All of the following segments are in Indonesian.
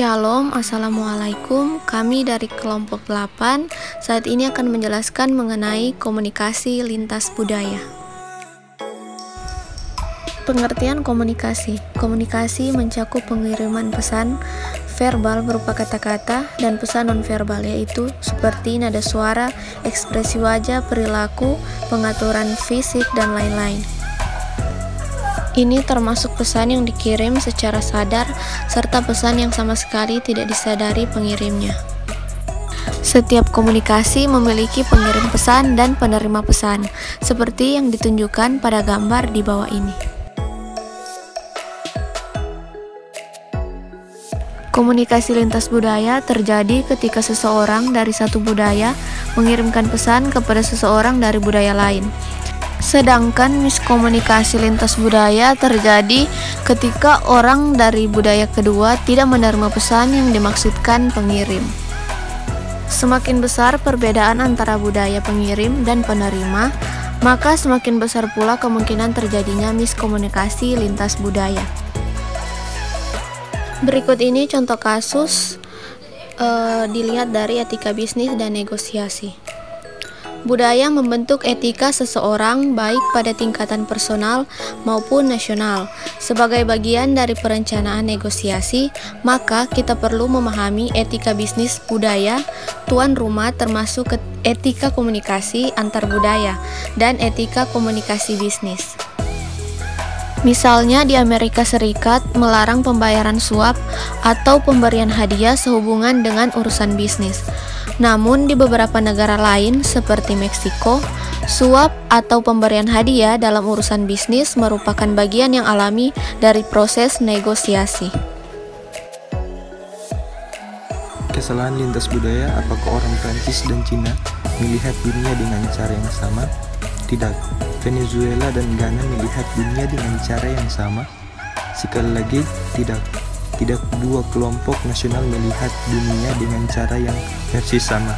Shalom, Assalamualaikum. Kami dari kelompok 8 saat ini akan menjelaskan mengenai komunikasi lintas budaya. Pengertian komunikasi. Komunikasi mencakup pengiriman pesan verbal berupa kata-kata dan pesan nonverbal, yaitu seperti nada suara, ekspresi wajah, perilaku, pengaturan fisik, dan lain-lain. Ini termasuk pesan yang dikirim secara sadar serta pesan yang sama sekali tidak disadari pengirimnya. Setiap komunikasi memiliki pengirim pesan dan penerima pesan, seperti yang ditunjukkan pada gambar di bawah ini. Komunikasi lintas budaya terjadi ketika seseorang dari satu budaya mengirimkan pesan kepada seseorang dari budaya lain. Sedangkan miskomunikasi lintas budaya terjadi ketika orang dari budaya kedua tidak menerima pesan yang dimaksudkan pengirim. Semakin besar perbedaan antara budaya pengirim dan penerima, maka semakin besar pula kemungkinan terjadinya miskomunikasi lintas budaya. Berikut ini contoh kasus dilihat dari etika bisnis dan negosiasi. Budaya membentuk etika seseorang baik pada tingkatan personal maupun nasional. Sebagai bagian dari perencanaan negosiasi, maka kita perlu memahami etika bisnis budaya tuan rumah, termasuk etika komunikasi antar budaya dan etika komunikasi bisnis. Misalnya di Amerika Serikat melarang pembayaran suap atau pemberian hadiah sehubungan dengan urusan bisnis. Namun di beberapa negara lain seperti Meksiko, suap atau pemberian hadiah dalam urusan bisnis merupakan bagian yang alami dari proses negosiasi. Kesalahan lintas budaya. Apakah orang Prancis dan Cina melihat dunia dengan cara yang sama? Tidak. Venezuela dan Ghana melihat dunia dengan cara yang sama? Sekali lagi, tidak. Tidak dua kelompok nasional melihat dunia dengan cara yang persis sama.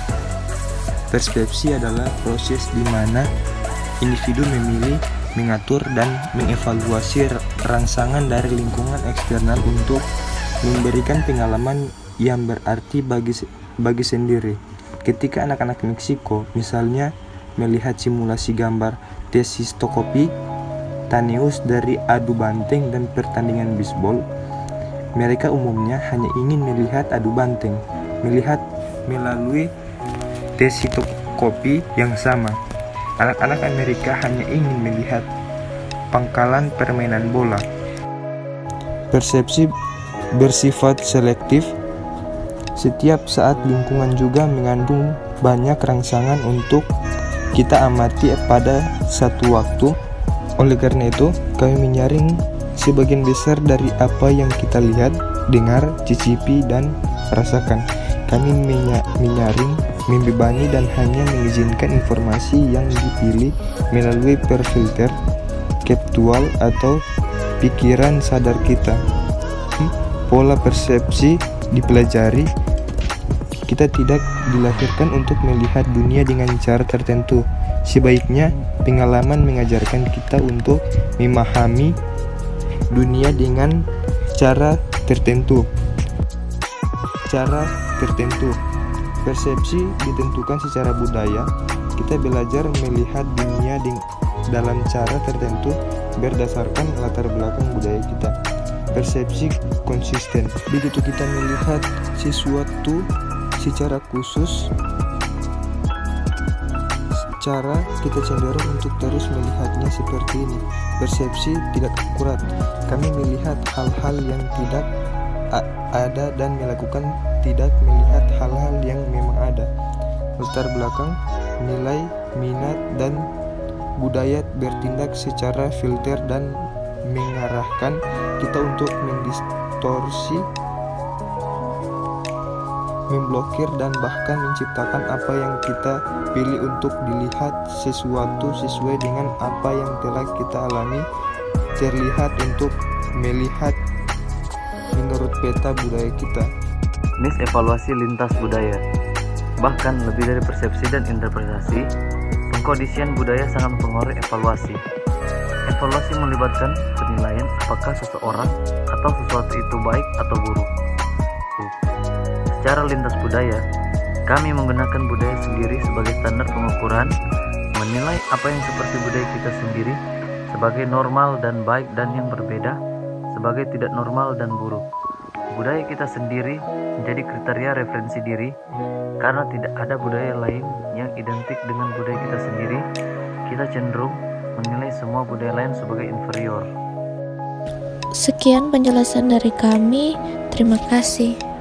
Persepsi adalah proses di mana individu memilih, mengatur, dan mengevaluasi rangsangan dari lingkungan eksternal untuk memberikan pengalaman yang berarti bagi sendiri. Ketika anak-anak Meksiko misalnya melihat simulasi gambar tesistokopi, Taneus dari adu banteng dan pertandingan bisbol, mereka umumnya hanya ingin melihat adu banteng, melihat melalui tesistokopi yang sama. Anak-anak Amerika hanya ingin melihat pangkalan permainan bola. Persepsi bersifat selektif. Setiap saat lingkungan juga mengandung banyak rangsangan untuk kita amati pada satu waktu. Oleh karena itu, kami menyaring sebagian besar dari apa yang kita lihat, dengar, cicipi, dan rasakan. Kami menyaring, membebani, dan hanya mengizinkan informasi yang dipilih melalui perfilter keptual atau pikiran sadar kita. Pola persepsi dipelajari. Kita tidak dilahirkan untuk melihat dunia dengan cara tertentu. Sebaiknya, pengalaman mengajarkan kita untuk memahami dunia dengan cara tertentu. Persepsi ditentukan secara budaya. Kita belajar melihat dunia dalam cara tertentu berdasarkan latar belakang budaya kita. Persepsi konsisten. Begitu kita melihat sesuatu secara khusus, kita cenderung untuk terus melihatnya seperti ini. Persepsi tidak akurat. Kami melihat hal-hal yang tidak ada dan melakukan tidak melihat hal-hal yang memang ada. Latar belakang, nilai, minat, dan budaya bertindak secara filter dan mengarahkan kita untuk mendistorsi, memblokir, dan bahkan menciptakan apa yang kita pilih untuk dilihat sesuatu sesuai dengan apa yang telah kita alami terlihat untuk melihat menurut peta budaya kita. Misevaluasi lintas budaya. Bahkan lebih dari persepsi dan interpretasi, pengkondisian budaya sangat mempengaruhi evaluasi. Evaluasi melibatkan penilaian apakah seseorang atau sesuatu itu baik atau buruk. Secara lintas budaya, kami menggunakan budaya sendiri sebagai standar pengukuran, menilai apa yang seperti budaya kita sendiri sebagai normal dan baik dan yang berbeda sebagai tidak normal dan buruk. Budaya kita sendiri menjadi kriteria referensi diri karena tidak ada budaya lain yang identik dengan budaya kita sendiri. Kita cenderung menilai semua budaya lain sebagai inferior. Sekian penjelasan dari kami. Terima kasih.